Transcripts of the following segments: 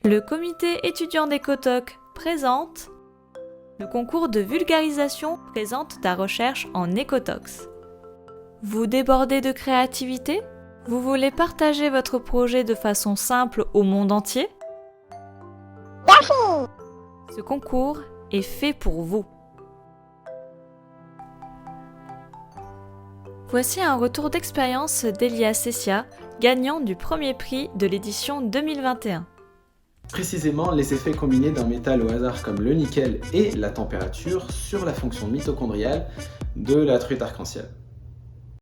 Le comité étudiant d'Ecotoc présente le concours de vulgarisation présente ta recherche en Ecotox. Vous débordez de créativité? Vous voulez partager votre projet de façon simple au monde entier? Ce concours est fait pour vous. Voici un retour d'expérience d'Elias Cessia, gagnant du premier prix de l'édition 2021. Précisément, les effets combinés d'un métal au hasard comme le nickel et la température sur la fonction mitochondriale de la truite arc-en-ciel.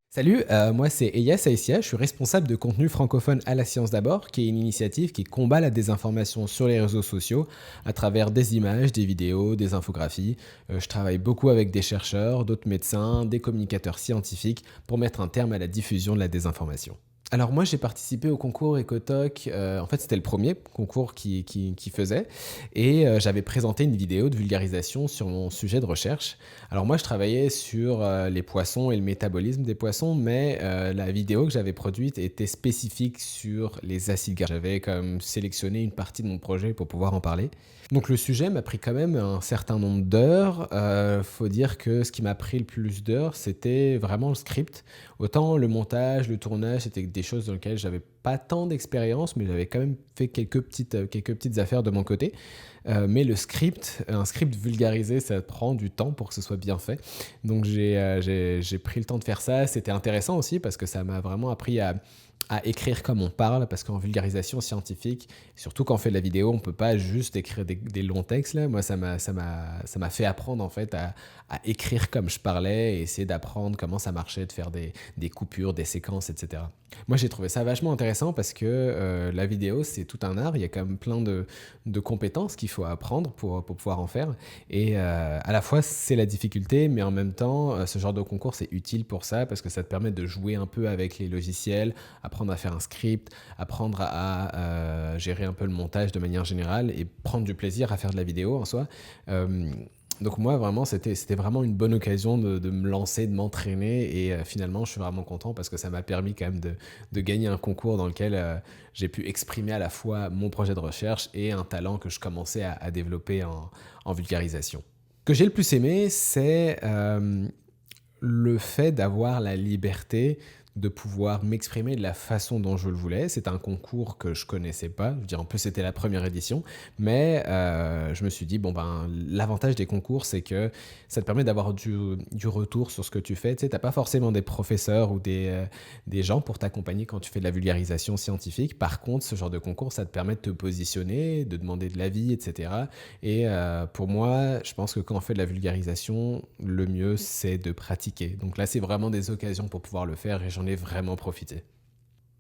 Salut, moi c'est Elias Cessia, je suis responsable de contenu francophone à La Science d'abord, qui est une initiative qui combat la désinformation sur les réseaux sociaux à travers des images, des vidéos, des infographies. Je travaille beaucoup avec des chercheurs, d'autres médecins, des communicateurs scientifiques pour mettre un terme à la diffusion de la désinformation. Alors moi j'ai participé au concours Ecotoc, en fait c'était le premier concours qui faisait et j'avais présenté une vidéo de vulgarisation sur mon sujet de recherche. Alors moi je travaillais sur les poissons et le métabolisme des poissons, mais la vidéo que j'avais produite était spécifique sur les acides gras. J'avais comme sélectionné une partie de mon projet pour pouvoir en parler. Donc le sujet m'a pris quand même un certain nombre d'heures. Faut dire que ce qui m'a pris le plus d'heures, c'était vraiment le script. Autant le montage, le tournage, c'était des choses dans lesquelles j'avais pas tant d'expérience, mais j'avais quand même fait quelques petites affaires de mon côté. Mais le script, un script vulgarisé, ça prend du temps pour que ce soit bien fait. Donc j'ai pris le temps de faire ça. C'était intéressant aussi parce que ça m'a vraiment appris à écrire comme on parle, parce qu'en vulgarisation scientifique, surtout quand on fait de la vidéo, on peut pas juste écrire des longs textes. Là. Moi, ça m'a fait apprendre en fait à écrire comme je parlais et essayer d'apprendre comment ça marchait, de faire des coupures, des séquences, etc. Moi, j'ai trouvé ça vachement intéressant parce que la vidéo, c'est tout un art. Il y a quand même plein de compétences qu'il faut apprendre pour pouvoir en faire. Et à la fois, c'est la difficulté, mais en même temps, ce genre de concours, c'est utile pour ça parce que ça te permet de jouer un peu avec les logiciels, apprendre à faire un script, apprendre à gérer un peu le montage de manière générale et prendre du plaisir à faire de la vidéo en soi. Donc moi, vraiment, c'était vraiment une bonne occasion de me lancer, de m'entraîner et finalement, je suis vraiment content parce que ça m'a permis quand même de gagner un concours dans lequel j'ai pu exprimer à la fois mon projet de recherche et un talent que je commençais à développer en vulgarisation. Ce que j'ai le plus aimé, c'est le fait d'avoir la liberté de pouvoir m'exprimer de la façon dont je le voulais. C'était un concours que je connaissais pas. Je veux dire, en plus, c'était la première édition. Mais je me suis dit, l'avantage des concours, c'est que ça te permet d'avoir du retour sur ce que tu fais. Tu sais, t'as pas forcément des professeurs ou des gens pour t'accompagner quand tu fais de la vulgarisation scientifique. Par contre, ce genre de concours, ça te permet de te positionner, de demander de l'avis, etc. Et pour moi, je pense que quand on fait de la vulgarisation, le mieux, c'est de pratiquer. Donc là, c'est vraiment des occasions pour pouvoir le faire et j'en ai vraiment profité.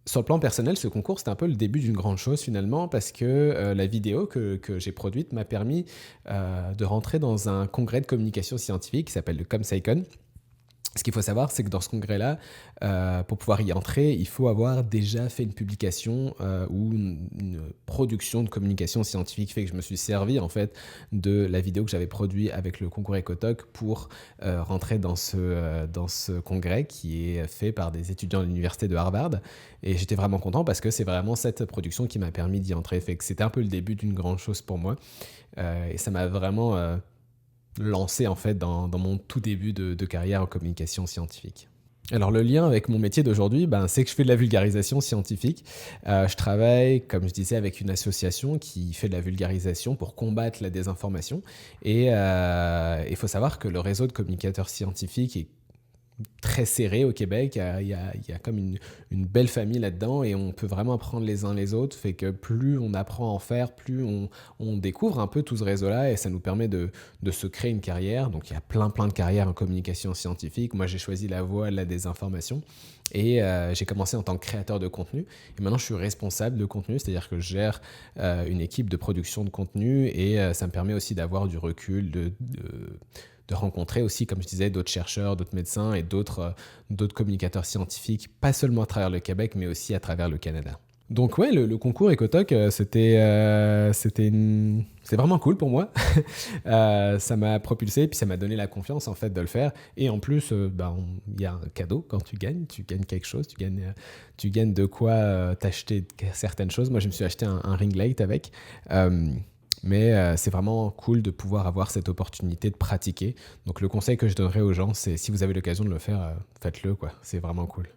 Sur le plan personnel, ce concours, c'était un peu le début d'une grande chose finalement parce que la vidéo que j'ai produite m'a permis de rentrer dans un congrès de communication scientifique qui s'appelle le ComSciCon. Ce qu'il faut savoir, c'est que dans ce congrès-là, pour pouvoir y entrer, il faut avoir déjà fait une publication ou une production de communication scientifique. Fait que je me suis servi en fait de la vidéo que j'avais produite avec le concours Ecotoc pour rentrer dans ce congrès qui est fait par des étudiants de l'université de Harvard. Et j'étais vraiment content parce que c'est vraiment cette production qui m'a permis d'y entrer. Fait que c'était un peu le début d'une grande chose pour moi. Et ça m'a vraiment lancé en fait dans mon tout début de carrière en communication scientifique. Alors le lien avec mon métier d'aujourd'hui, c'est que je fais de la vulgarisation scientifique. Je travaille, comme je disais, avec une association qui fait de la vulgarisation pour combattre la désinformation. Et il faut savoir que le réseau de communicateurs scientifiques est très serré au Québec. Il y a comme une belle famille là-dedans et on peut vraiment apprendre les uns les autres. Fait que plus on apprend à en faire, plus on découvre un peu tout ce réseau-là et ça nous permet de se créer une carrière. Donc il y a plein de carrières en communication scientifique. Moi, j'ai choisi la voie de la désinformation et j'ai commencé en tant que créateur de contenu. Et maintenant, je suis responsable de contenu, c'est-à-dire que je gère une équipe de production de contenu et ça me permet aussi d'avoir du recul, de rencontrer aussi, comme je disais, d'autres chercheurs, d'autres médecins et d'autres communicateurs scientifiques, pas seulement à travers le Québec, mais aussi à travers le Canada. Donc ouais, le concours Ecotoc, c'est vraiment cool pour moi. Ça m'a propulsé, puis ça m'a donné la confiance en fait de le faire. Et en plus, il y a un cadeau quand tu gagnes quelque chose, tu gagnes de quoi t'acheter certaines choses. Moi, je me suis acheté un ring light avec. Mais c'est vraiment cool de pouvoir avoir cette opportunité de pratiquer. Donc le conseil que je donnerais aux gens, c'est si vous avez l'occasion de le faire, faites-le, quoi. C'est vraiment cool.